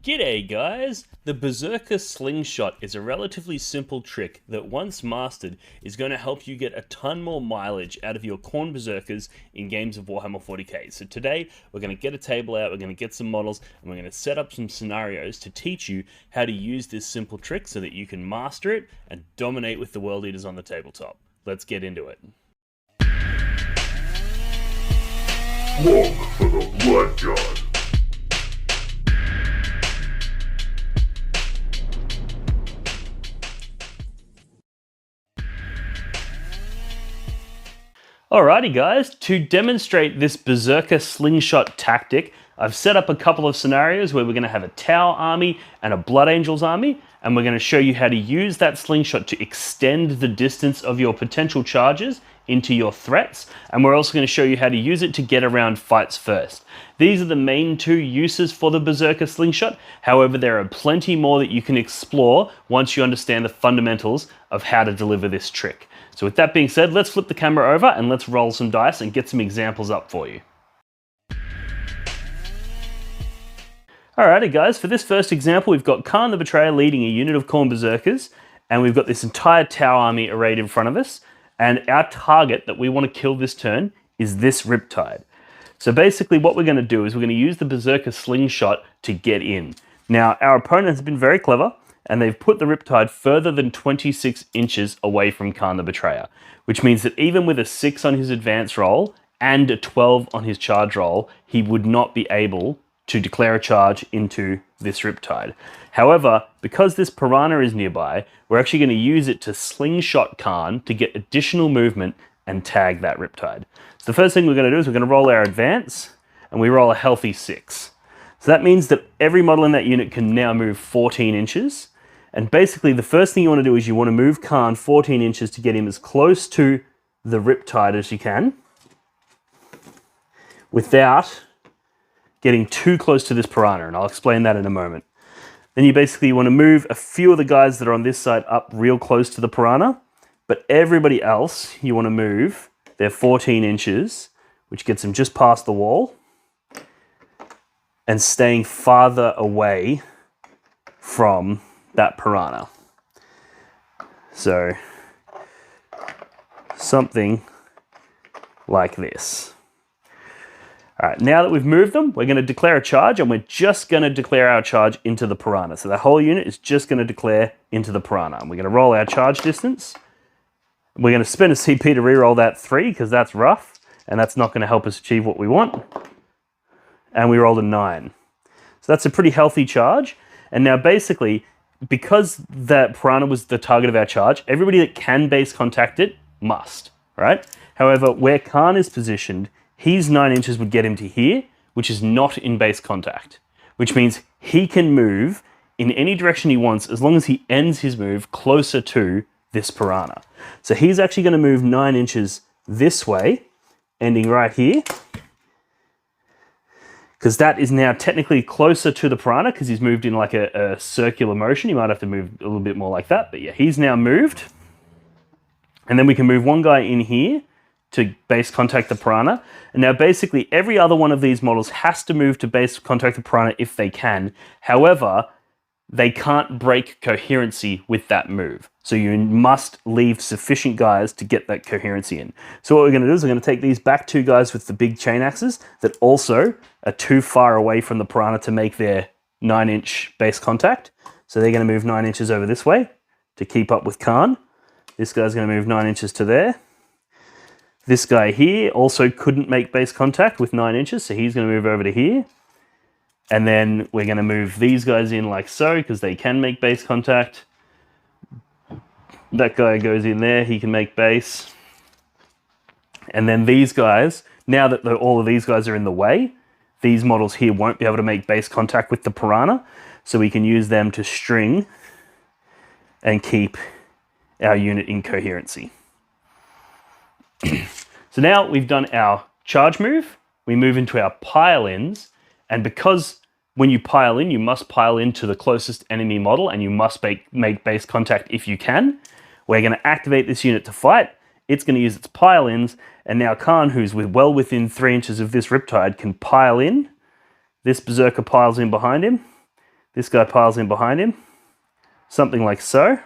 G'day guys! The Berserker Slingshot is a relatively simple trick that once mastered is going to help you get a ton more mileage out of your Khorne Berserkers in games of Warhammer 40k. So today we're going to get a table out, we're going to get some models, and we're going to set up some scenarios to teach you how to use this simple trick so that you can master it and dominate with the world eaters on the tabletop. Let's get into it. One for the Blood God. Alrighty guys, to demonstrate this Berserker Slingshot tactic, I've set up a couple of scenarios where we're going to have a Tau army and a Blood Angels army, and we're going to show you how to use that slingshot to extend the distance of your potential charges into your threats, and we're also going to show you how to use it to get around fights first. These are the main two uses for the Berserker Slingshot. However, there are plenty more that you can explore once you understand the fundamentals of how to deliver this trick. So with that being said, let's flip the camera over and let's roll some dice and get some examples up for you. Alrighty guys, for this first example, we've got Kharn the Betrayer leading a unit of Khorne Berserkers, and we've got this entire Tau army arrayed in front of us, and our target that we want to kill this turn is this Riptide. So basically what we're going to do is we're going to use the Berserker Slingshot to get in. Now, our opponent has been very clever, and they've put the Riptide further than 26 inches away from Kharn the Betrayer, which means that even with a 6 on his advance roll and a 12 on his charge roll, he would not be able to declare a charge into this Riptide. However, because this Piranha is nearby, we're actually going to use it to slingshot Kharn to get additional movement and tag that Riptide. So the first thing we're going to do is we're going to roll our advance, and we roll a healthy 6. So that means that every model in that unit can now move 14 inches. And basically the first thing you want to do is you want to move Kharn 14 inches to get him as close to the Riptide as you can, without getting too close to this Piranha, and I'll explain that in a moment. Then you basically want to move a few of the guys that are on this side up real close to the Piranha, but everybody else you want to move their 14 inches, which gets them just past the wall, and staying farther away from that Piranha. So something like this. All right, now that we've moved them, we're going to declare a charge, and we're just going to declare our charge into the Piranha. So the whole unit is just going to declare into the Piranha. And we're going to roll our charge distance. We're going to spend a CP to reroll that 3 because that's rough, and that's not going to help us achieve what we want. And we rolled a 9. So that's a pretty healthy charge. And now basically, because that Piranha was the target of our charge, everybody that can base contact it must, right? However, where Kharn is positioned, his 9 inches would get him to here, which is not in base contact, which means he can move in any direction he wants as long as he ends his move closer to this Piranha. So he's actually going to move 9 inches this way, ending right here, because that is now technically closer to the Piranha because he's moved in like a circular motion. You might have to move a little bit more like that, but yeah, he's now moved. And then we can move one guy in here to base contact the Piranha. And now basically every other one of these models has to move to base contact the Piranha if they can. However, they can't break coherency with that move. So you must leave sufficient guys to get that coherency in. So what we're going to do is we're going to take these back 2 guys with the big chain axes that also are too far away from the Piranha to make their 9-inch base contact. So they're going to move 9 inches over this way to keep up with Kharn. This guy's going to move 9 inches to there. This guy here also couldn't make base contact with 9 inches, so he's going to move over to here. And then we're going to move these guys in like so, because they can make base contact. That guy goes in there, he can make base. And then these guys, now that all of these guys are in the way, these models here won't be able to make base contact with the Piranha, so we can use them to string and keep our unit in coherency. So now we've done our charge move, we move into our pile-ins, and because when you pile in, you must pile into the closest enemy model and you must make base contact if you can, we're going to activate this unit to fight. It's going to use its pile-ins, and now Kharn, who's well within 3 inches of this Riptide, can pile in. This Berserker piles in behind him. This guy piles in behind him, something like so.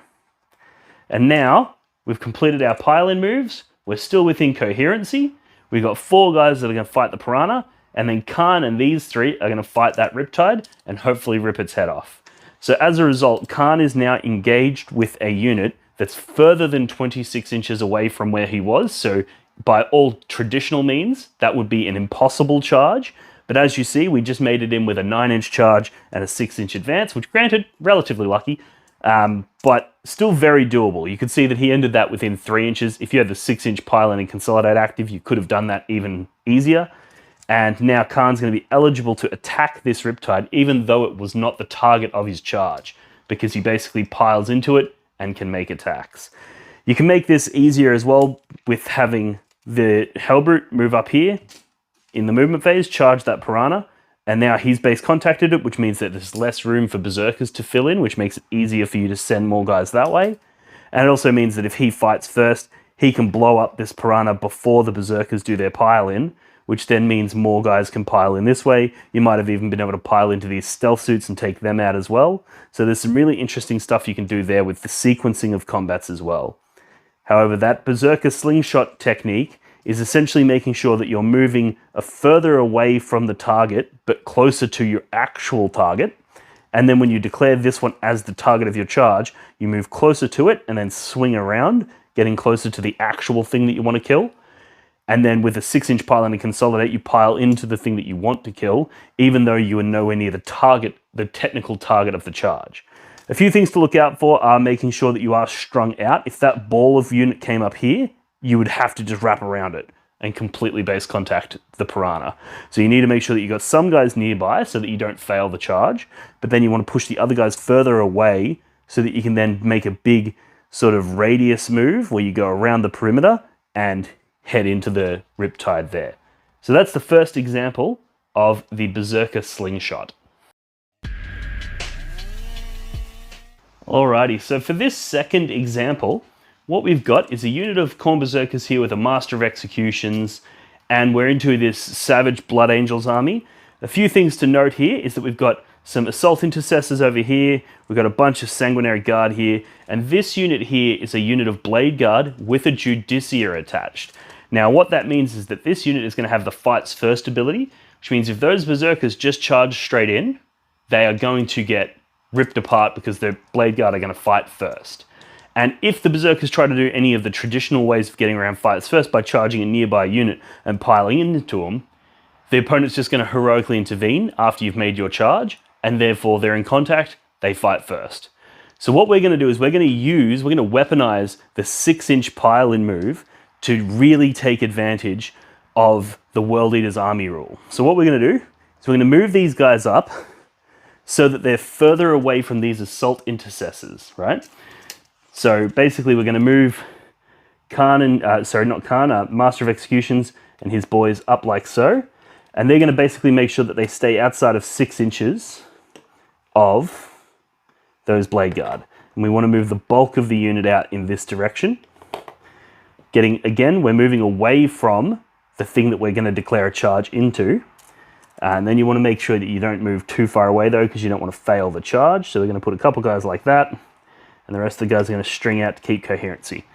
And now we've completed our pile-in moves. We're still within coherency. We've got 4 guys that are going to fight the piranha, and then Khan and these 3 are going to fight that riptide and hopefully rip its head off. So as a result, Khan is now engaged with a unit that's further than 26 inches away from where he was. So by all traditional means, that would be an impossible charge. But as you see, we just made it in with a 9-inch charge and a 6-inch advance, which granted, relatively lucky, but still very doable. You could see that he ended that within 3 inches. If you had the 6-inch pile-in and consolidate active, you could have done that even easier. And now Khan's going to be eligible to attack this riptide, even though it was not the target of his charge, because he basically piles into it and can make attacks. You can make this easier as well with having the Hellbrute move up here in the movement phase, charge that piranha, and now he's base contacted it, which means that there's less room for Berserkers to fill in, which makes it easier for you to send more guys that way. And it also means that if he fights first, he can blow up this piranha before the Berserkers do their pile-in, which then means more guys can pile in this way. You might have even been able to pile into these stealth suits and take them out as well. So there's some really interesting stuff you can do there with the sequencing of combats as well. However, that Berserker slingshot technique is essentially making sure that you're moving further away from the target, but closer to your actual target. And then when you declare this one as the target of your charge, you move closer to it and then swing around, getting closer to the actual thing that you want to kill. And then with a 6-inch pile-in and consolidate, you pile into the thing that you want to kill, even though you are nowhere near the target, the technical target of the charge. A few things to look out for are making sure that you are strung out. If that ball of unit came up here, you would have to just wrap around it and completely base contact the piranha. So you need to make sure that you've got some guys nearby so that you don't fail the charge, but then you want to push the other guys further away so that you can then make a big sort of radius move where you go around the perimeter and head into the riptide there. So that's the first example of the Berserker slingshot. Alrighty, so for this second example, what we've got is a unit of Khorne Berzerkers here with a Master of Executions, and we're into this Savage Blood Angels army. A few things to note here is that we've got some Assault Intercessors over here, we've got a bunch of Sanguinary Guard here, and this unit here is a unit of Blade Guard with a Judiciary attached. Now what that means is that this unit is going to have the Fights First ability, which means if those Berserkers just charge straight in, they are going to get ripped apart because their Blade Guard are going to fight first. And if the Berserkers try to do any of the traditional ways of getting around Fights First by charging a nearby unit and piling into them, the opponent's just going to heroically intervene after you've made your charge, and therefore they're in contact, they fight first. So what we're going to do is we're going to weaponize the 6-inch pile-in move to really take advantage of the World Eater's army rule. So what we're going to do is we're going to move these guys up so that they're further away from these Assault Intercessors, right? So basically we're going to move Khan and, Master of Executions and his boys up like so. And they're going to basically make sure that they stay outside of 6 inches of those Blade Guard. And we want to move the bulk of the unit out in this direction. Again, we're moving away from the thing that we're going to declare a charge into. And then you want to make sure that you don't move too far away though, because you don't want to fail the charge. So we're going to put a couple guys like that, and the rest of the guys are going to string out to keep coherency.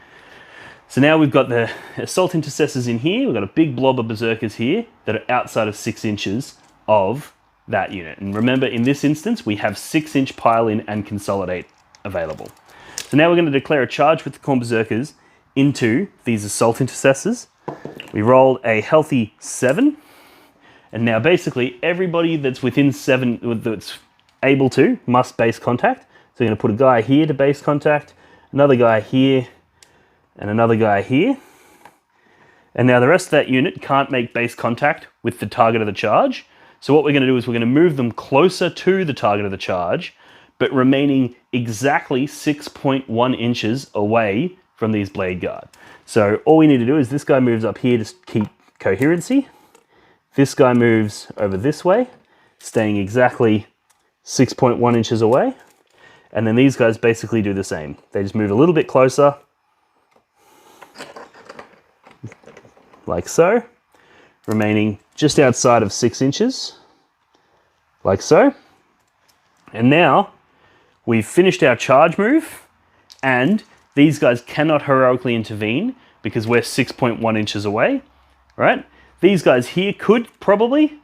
So now we've got the Assault Intercessors in here. We've got a big blob of Berserkers here that are outside of 6 inches of that unit. And remember, in this instance, we have 6-inch pile-in and consolidate available. So now we're going to declare a charge with the Khorne Berzerkers into these Assault Intercessors. We rolled a healthy 7. And now basically everybody that's within 7, that's able to, must base contact. So we're going to put a guy here to base contact, another guy here, and another guy here. And now the rest of that unit can't make base contact with the target of the charge. So what we're going to do is we're going to move them closer to the target of the charge, but remaining exactly 6.1 inches away from these Blade Guard. So all we need to do is this guy moves up here to keep coherency. This guy moves over this way, staying exactly 6.1 inches away. And then these guys basically do the same. They just move a little bit closer, like so, remaining just outside of 6 inches, like so. And now we've finished our charge move, and these guys cannot heroically intervene because we're 6.1 inches away, right? These guys here could probably,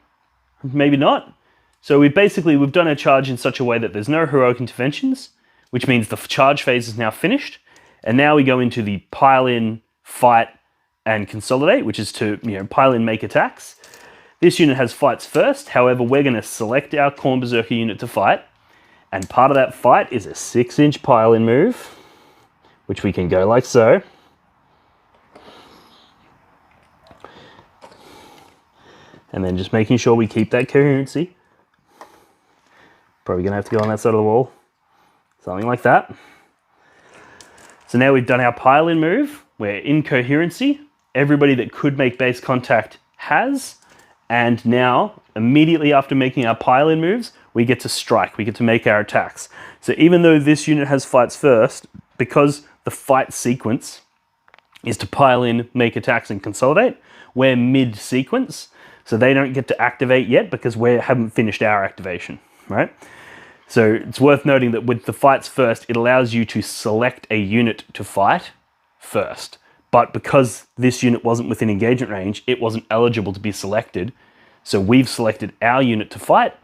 maybe not. So we've done our charge in such a way that there's no heroic interventions, which means the charge phase is now finished. And now we go into the pile in, fight, and consolidate, which is to pile in, make attacks. This unit has fights first. However, we're going to select our Khorne Berzerker unit to fight. And part of that fight is a 6-inch pile in move, which we can go like so. And then just making sure we keep that coherency. Probably going to have to go on that side of the wall. Something like that. So now we've done our pile in move. We're in coherency. Everybody that could make base contact has. And now, immediately after making our pile in moves, we get to strike. We get to make our attacks. So even though this unit has fights first, because the fight sequence is to pile in, make attacks, and consolidate, we're mid-sequence. So they don't get to activate yet because we haven't finished our activation, right? So it's worth noting that with the fights first, it allows you to select a unit to fight first. But because this unit wasn't within engagement range, it wasn't eligible to be selected. So we've selected our unit to fight.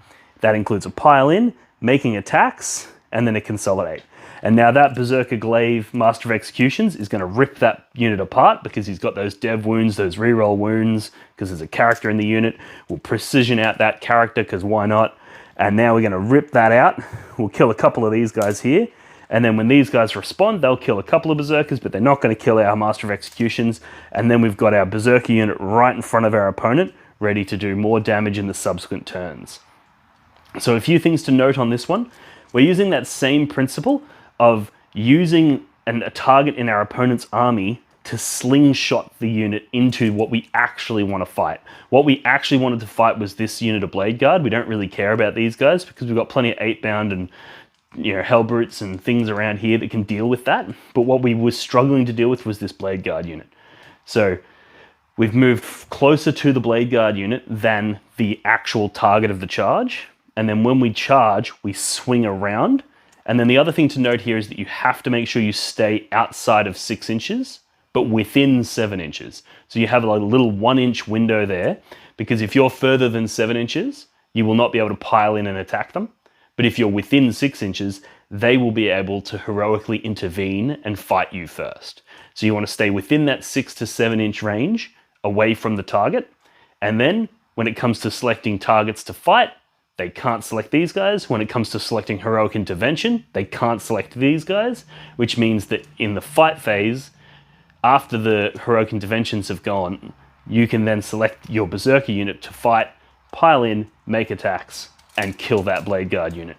That includes a pile in, making attacks, and then a consolidate. And now that Berzerker Glaive Master of Executions is going to rip that unit apart because he's got those dev wounds, those reroll wounds, because there's a character in the unit. We'll precision out that character because why not? And now we're going to rip that out. We'll kill a couple of these guys here. And then when these guys respond, they'll kill a couple of Berzerkers, but they're not going to kill our Master of Executions. And then we've got our Berzerker unit right in front of our opponent, ready to do more damage in the subsequent turns. So a few things to note on this one. We're using that same principle of using a target in our opponent's army to slingshot the unit into what we actually want to fight. What we actually wanted to fight was this unit of Blade Guard. We don't really care about these guys because we've got plenty of 8-bound and Hellbrutes and things around here that can deal with that. But what we were struggling to deal with was this Blade Guard unit. So we've moved closer to the Blade Guard unit than the actual target of the charge. And then when we charge, we swing around. And then the other thing to note here is that you have to make sure you stay outside of 6 inches, but within 7 inches. So you have a little 1-inch window there, because if you're further than 7 inches, you will not be able to pile in and attack them. But if you're within 6 inches, they will be able to heroically intervene and fight you first. So you want to stay within that 6 to 7 inch range, away from the target. And then when it comes to selecting targets to fight, they can't select these guys. When it comes to selecting heroic intervention, they can't select these guys, which means that in the fight phase, after the heroic interventions have gone, you can then select your Berzerker unit to fight, pile in, make attacks, and kill that Blade Guard unit.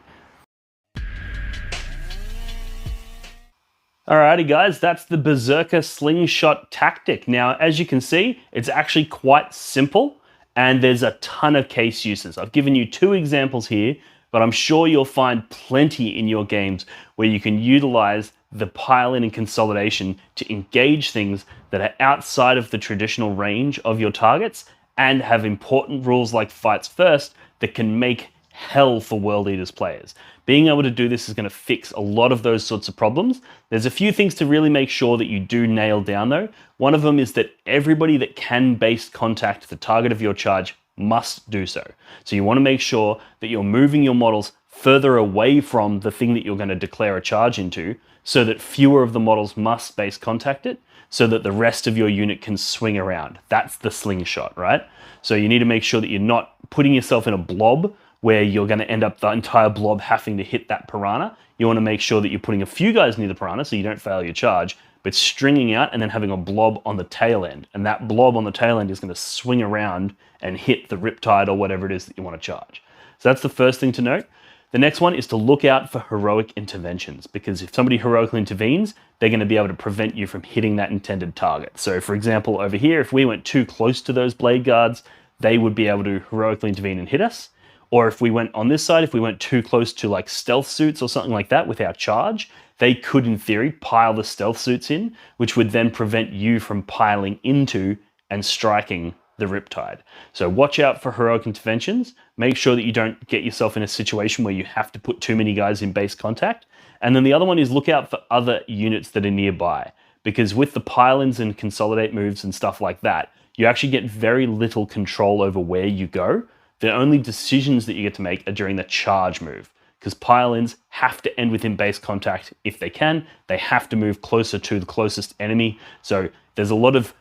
Alrighty guys, that's the Berzerker Slingshot tactic. Now, as you can see, it's actually quite simple, and there's a ton of case uses. I've given you 2 examples here, but I'm sure you'll find plenty in your games where you can utilize the pile-in and consolidation to engage things that are outside of the traditional range of your targets and have important rules like fights first that can make hell for World Eaters players. Being able to do this is going to fix a lot of those sorts of problems. There's a few things to really make sure that you do nail down though. One of them is that everybody that can base contact the target of your charge must do so. So you want to make sure that you're moving your models further away from the thing that you're going to declare a charge into so that fewer of the models must base contact it so that the rest of your unit can swing around. That's the slingshot, right? So you need to make sure that you're not putting yourself in a blob where you're going to end up the entire blob having to hit that piranha. You want to make sure that you're putting a few guys near the piranha so you don't fail your charge, but stringing out and then having a blob on the tail end. And that blob on the tail end is going to swing around and hit the riptide or whatever it is that you want to charge. So that's the first thing to note. The next one is to look out for heroic interventions, because if somebody heroically intervenes, they're going to be able to prevent you from hitting that intended target. So for example, over here, if we went too close to those blade guards, they would be able to heroically intervene and hit us. Or if we went on this side, if we went too close to like stealth suits or something like that with our charge, they could in theory pile the stealth suits in, which would then prevent you from piling into and striking the Riptide. So watch out for heroic interventions. Make sure that you don't get yourself in a situation where you have to put too many guys in base contact. And then the other one is look out for other units that are nearby, because with the pile-ins and consolidate moves and stuff like that, you actually get very little control over where you go. The only decisions that you get to make are during the charge move, because pile-ins have to end within base contact if they can. They have to move closer to the closest enemy. So there's a lot of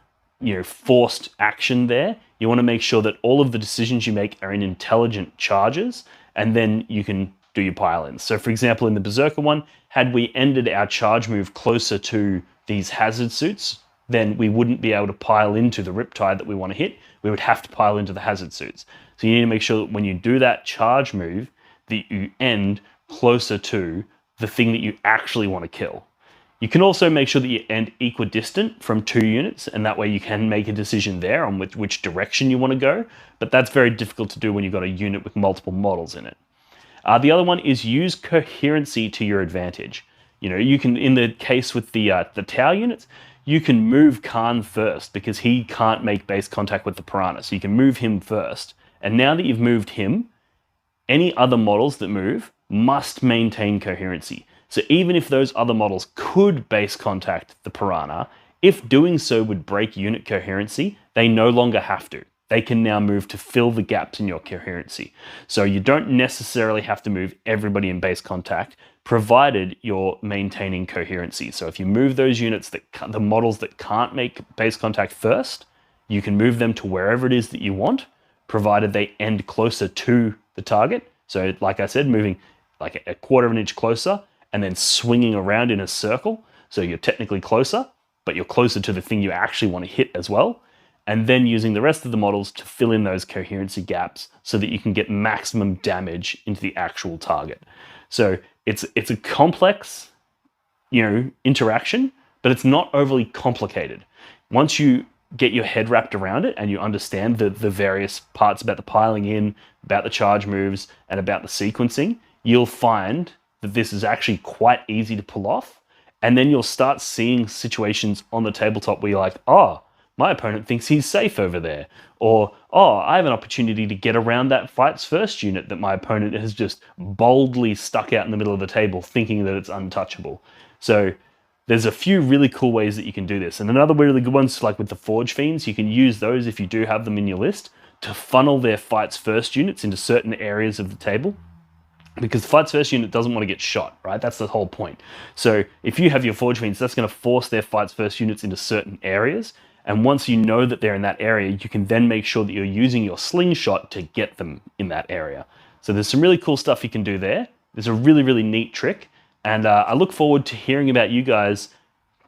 forced action there. You want to make sure that all of the decisions you make are in intelligent charges, and then you can do your pile-ins. So for example, in the Berserker one, had we ended our charge move closer to these hazard suits, then we wouldn't be able to pile into the Riptide that we want to hit. We would have to pile into the hazard suits. So you need to make sure that when you do that charge move, that you end closer to the thing that you actually want to kill. You can also make sure that you end equidistant from 2 units, and that way you can make a decision there on which direction you want to go, but that's very difficult to do when you've got a unit with multiple models in it. The other one is use coherency to your advantage. You can, in the case with the Tau units, you can move Khan first because he can't make base contact with the Piranha, so you can move him first. And now that you've moved him, any other models that move must maintain coherency. So even if those other models could base contact the Piranha, if doing so would break unit coherency, they no longer have to. They can now move to fill the gaps in your coherency. So you don't necessarily have to move everybody in base contact, provided you're maintaining coherency. So if you move those units, the models that can't make base contact first, you can move them to wherever it is that you want, provided they end closer to the target. So like I said, moving like a quarter of an inch closer and then swinging around in a circle. So you're technically closer, but you're closer to the thing you actually want to hit as well. And then using the rest of the models to fill in those coherency gaps so that you can get maximum damage into the actual target. So it's a complex, interaction, but it's not overly complicated. Once you get your head wrapped around it and you understand the various parts about the piling in, about the charge moves, and about the sequencing, you'll find that this is actually quite easy to pull off. And then you'll start seeing situations on the tabletop where you're like, oh, my opponent thinks he's safe over there. Or, oh, I have an opportunity to get around that fights first unit that my opponent has just boldly stuck out in the middle of the table thinking that it's untouchable. So there's a few really cool ways that you can do this. And another really good one's like with the Forge Fiends. You can use those if you do have them in your list to funnel their fights first units into certain areas of the table. Because the fights first unit doesn't want to get shot, right? That's the whole point. So if you have your Forge Fiends, that's going to force their fights first units into certain areas. And once you know that they're in that area, you can then make sure that you're using your Slingshot to get them in that area. So there's some really cool stuff you can do there. There's a really, really neat trick. And I look forward to hearing about you guys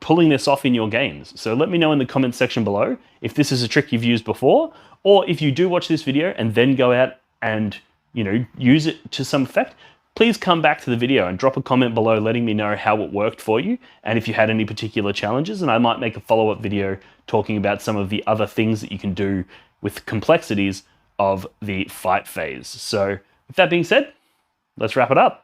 pulling this off in your games. So let me know in the comments section below if this is a trick you've used before, or if you do watch this video and then go out and use it to some effect, please come back to the video and drop a comment below letting me know how it worked for you and if you had any particular challenges, and I might make a follow-up video talking about some of the other things that you can do with complexities of the fight phase. So with that being said, let's wrap it up.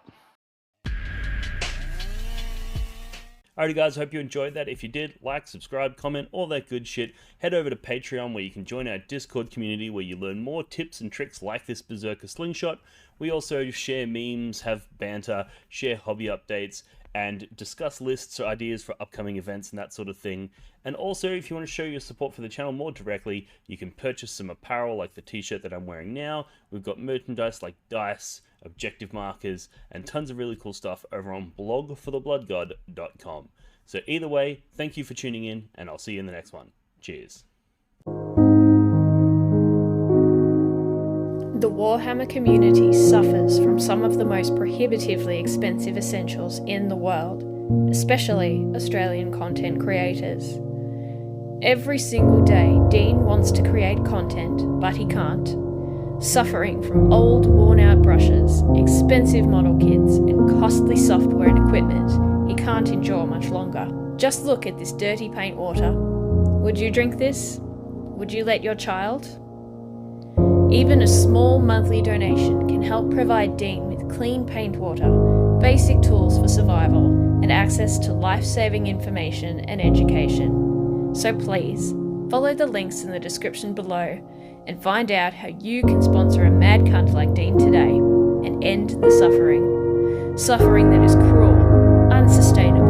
Alrighty guys, hope you enjoyed that. If you did, like, subscribe, comment, all that good shit. Head over to Patreon where you can join our Discord community where you learn more tips and tricks like this Berserker Slingshot. We also share memes, have banter, share hobby updates, and discuss lists or ideas for upcoming events and that sort of thing. And also, if you want to show your support for the channel more directly, you can purchase some apparel like the t-shirt that I'm wearing now. We've got merchandise like dice, objective markers, and tons of really cool stuff over on blogforthebloodgod.com. So either way, thank you for tuning in, and I'll see you in the next one. Cheers. The Warhammer community suffers from some of the most prohibitively expensive essentials in the world, especially Australian content creators. Every single day, Dean wants to create content, but he can't. Suffering from old, worn-out brushes, expensive model kits, and costly software and equipment, he can't endure much longer. Just look at this dirty paint water. Would you drink this? Would you let your child? Even a small monthly donation can help provide Dean with clean paint water, basic tools for survival, and access to life-saving information and education. So please, follow the links in the description below and find out how you can sponsor a mad cunt like Dean today and end the suffering. Suffering that is cruel, unsustainable,